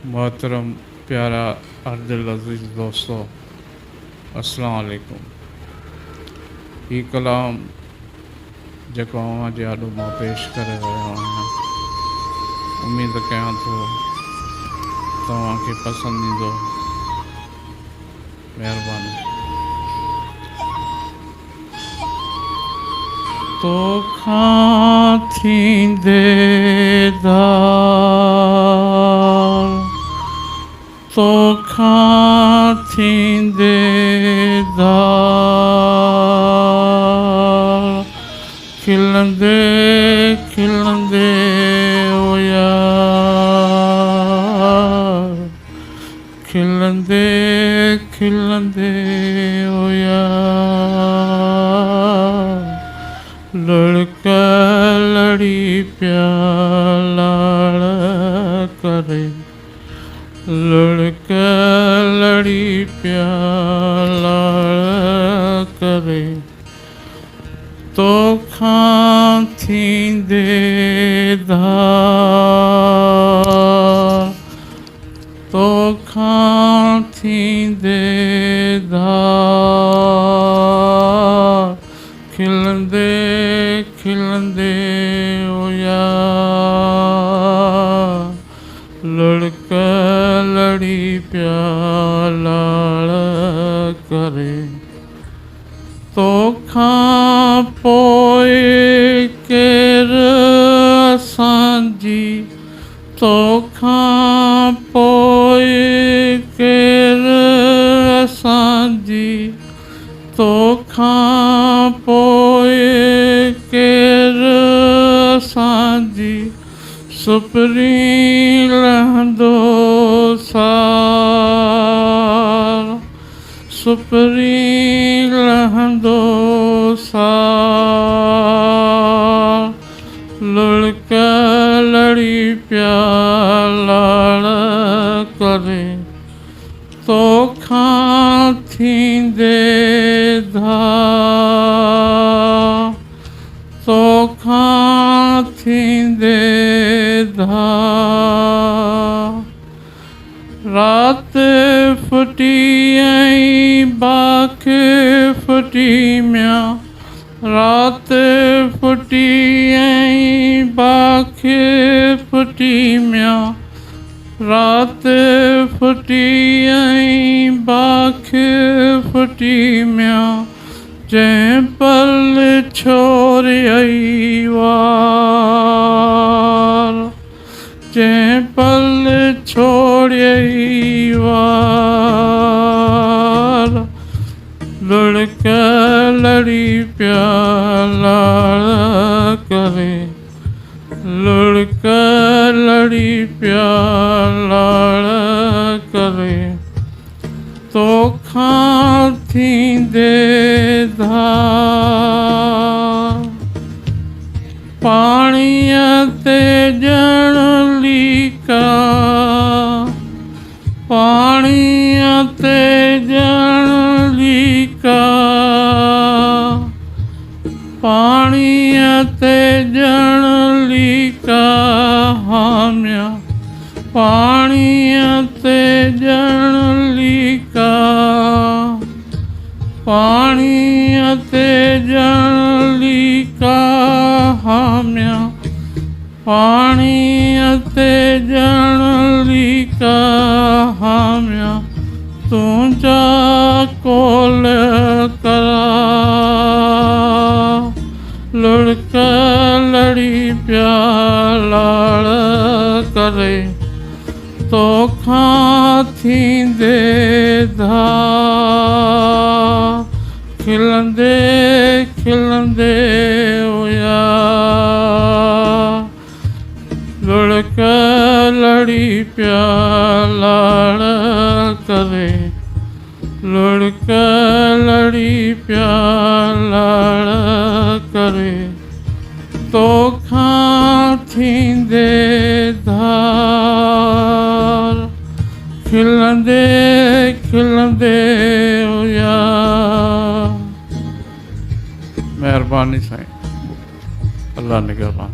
मोहतरम प्यारा अर्दिल अज़ीज़ दोस्तों, अस्सलाम वालेकुम। ये कलाम जेको अवां जे आॾो मां पेश करे रहियो आहियां, उम्मीद कयां थो तव्हांखे पसंदि ईंदो। महिरबानी। तोखां थींदे दार, तोखां थींदे दार, खिलंदे खिलंदे ओ यार, खिलंदे खिलंदे ओ यार, लड़का लड़ी प्या लाड़ करे, लड़का लड़ी प्या लाड़ करे, तोखां थींदे धार, तोखां थींदे धार, खिलंदे खिलंदे ओ यार, लड़का लड़ी प्या लाड़ करे, तोखां पोइ केर असांजी, तोखां पोइ केर असांजी, तोखां पोइ केर असांजी, सुपरी लहंदो सार, सुपरी लहंदो सार, लड़का लड़ी प्या लाड़ करे, तोखां थींदे धार, तोखां थींदे धार, रात फुटी ऐं बाख फुटी म्या, रात फुटी ऐं बाख फुटी म्या, रात फुटी ऐं बाख फुटी म्या, जंहिं पल छोड़ियई वार, जंहिं पल छोड़ियई वार, लड़का लड़ी प्या लाड़ करे, लड़का लड़ी प्या लाड़ करे, तोखां थींदे धार, पाणीअ ते ॼण लीका, पाणीअ ते ॼण लीका, पाणीअ ते ॼण लीका हाम्या, पाणीअ ते ॼण लीका, पाणीअ ते ॼण लीका हाम्या, पाणीअ ते ॼण लीका हाम्या, तुंहिंजा कोल करा, लड़का लड़ी प्या लाड़ करे, तोखां थींदे धार, खिलंदे खिलंदे ओ यार, लड़का लड़ी प्या लाड़ करे, लड़का लड़ी प्या लाड़ करे, तोखां थींदे धार, खिलंदे खिलंदे ओ यार। महिरबानी साईं, अल्लाह निगहबान।